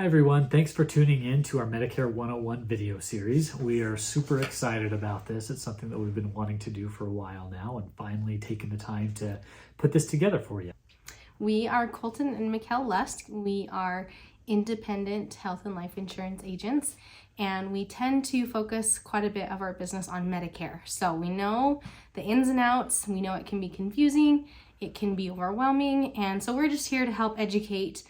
everyone, thanks for tuning in to our Medicare 101 video series. We are super excited about this. It's something that we've been wanting to do for a while now and finally taking the time to put this together for you. We are Colton and Mikkel Lusk. We are independent health and life insurance agents, and we tend to focus quite a bit of our business on Medicare. So we know the ins and outs, we know it can be confusing, it can be overwhelming, and so we're just here to help educate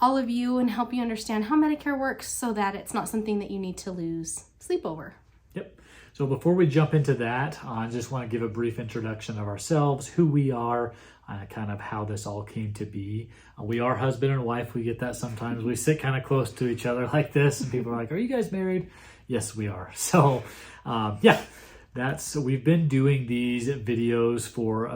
all of you and help you understand how Medicare works so that it's not something that you need to lose sleep over. Yep. So before we jump into that, I just want to give a brief introduction of ourselves, who we are, kind of how this all came to be. We are husband and wife. We get that sometimes. We sit kind of close to each other like this, and people are like, "Are you guys married?" Yes, we are. So, we've been doing these videos for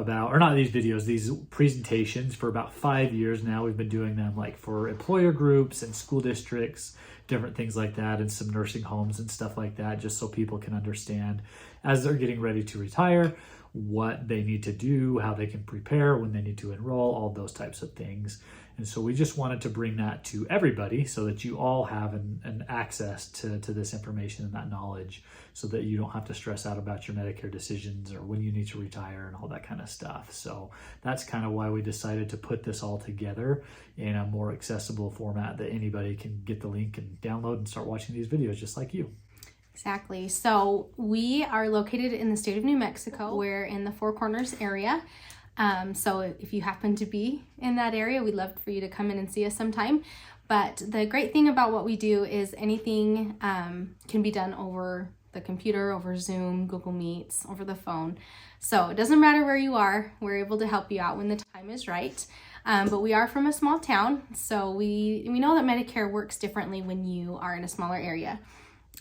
these presentations for about 5 years now. We've been doing them like for employer groups and school districts, different things like that, and some nursing homes and stuff like that, just so people can understand as they're getting ready to retire, what they need to do, how they can prepare, when they need to enroll, all those types of things. And so we just wanted to bring that to everybody so that you all have an access to this information and that knowledge so that you don't have to stress out about your Medicare decisions or when you need to retire and all that kind of stuff. So that's kind of why we decided to put this all together in a more accessible format that anybody can get the link and download and start watching these videos just like you. Exactly. So we are located in the state of New Mexico. We're in the Four Corners area. So if you happen to be in that area, we'd love for you to come in and see us sometime. But the great thing about what we do is anything can be done over the computer, over Zoom, Google Meets, over the phone. So it doesn't matter where you are, we're able to help you out when the time is right. But we are from a small town, so we know that Medicare works differently when you are in a smaller area.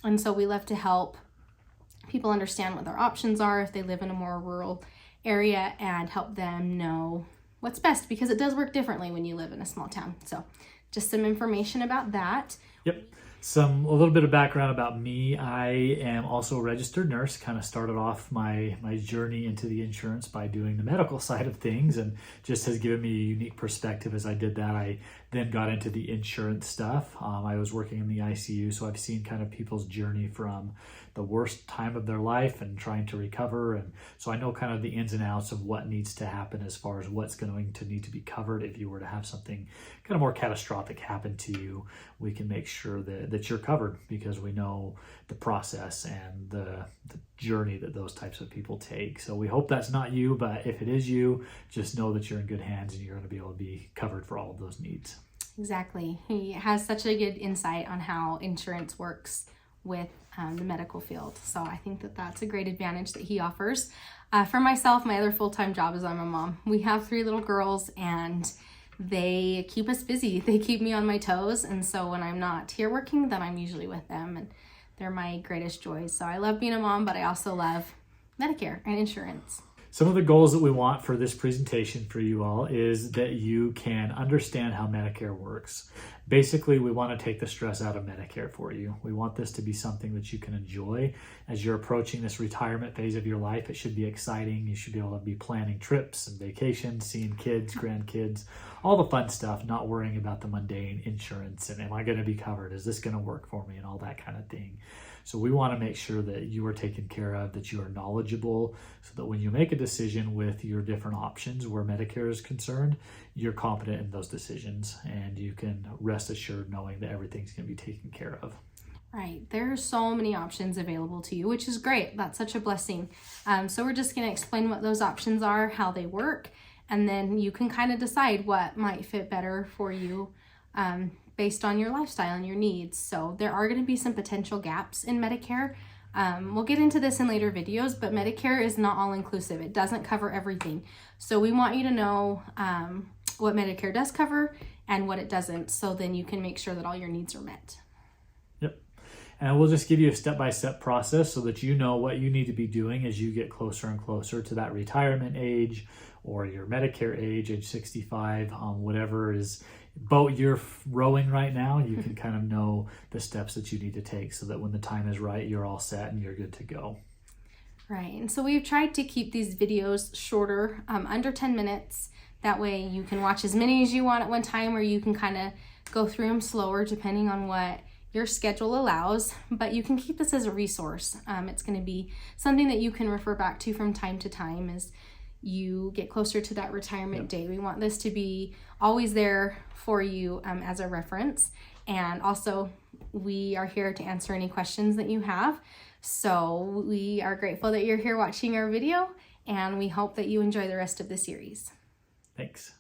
And so we love to help people understand what their options are if they live in a more rural area and help them know what's best, because it does work differently when you live in a small town. So just some information about that. Yep. A little bit of background about me. I am also a registered nurse, kind of started off my journey into the insurance by doing the medical side of things, and just has given me a unique perspective as I did that. I then got into the insurance stuff. I was working in the ICU, so I've seen kind of people's journey from the worst time of their life and trying to recover. And so I know kind of the ins and outs of what needs to happen as far as what's going to need to be covered if you were to have something kind of more catastrophic happen to you. We can make sure that you're covered because we know the process and the journey that those types of people take. So we hope that's not you, but if it is you, just know that you're in good hands and you're going to be able to be covered for all of those needs. Exactly. He has such a good insight on how insurance works with the medical field. So I think that that's a great advantage that he offers. For myself, my other full-time job is I'm a mom. We have 3 little girls and they keep us busy. They keep me on my toes. And so when I'm not here working, then I'm usually with them, and they're my greatest joys. So I love being a mom, but I also love Medicare and insurance. Some of the goals that we want for this presentation for you all is that you can understand how Medicare works. Basically, we want to take the stress out of Medicare for you. We want this to be something that you can enjoy as you're approaching this retirement phase of your life. It should be exciting. You should be able to be planning trips and vacations, seeing kids, grandkids, all the fun stuff, not worrying about the mundane insurance and am I going to be covered? Is this going to work for me? And all that kind of thing. So we want to make sure that you are taken care of, that you are knowledgeable, so that when you make a decision with your different options where Medicare is concerned, you're competent in those decisions and you can rest assured knowing that everything's going to be taken care of. Right. There are so many options available to you, which is great. That's such a blessing. So we're just going to explain what those options are, how they work, and then you can kind of decide what might fit better for you based on your lifestyle and your needs. So there are going to be some potential gaps in Medicare. We'll get into this in later videos, but Medicare is not all inclusive. It doesn't cover everything. So we want you to know what Medicare does cover and what it doesn't, so then you can make sure that all your needs are met. Yep. And we'll just give you a step-by-step process so that you know what you need to be doing as you get closer and closer to that retirement age or your Medicare age 65, whatever is boat you're rowing right now, you can kind of know the steps that you need to take so that when the time is right, you're all set and you're good to go. Right, and so we've tried to keep these videos shorter, under 10 minutes. That way you can watch as many as you want at one time, or you can kind of go through them slower depending on what your schedule allows, but you can keep this as a resource. It's going to be something that you can refer back to from time to time as you get closer to that retirement date. We want this to be always there for you as a reference. And also, we are here to answer any questions that you have. So we are grateful that you're here watching our video, and we hope that you enjoy the rest of the series. Thanks.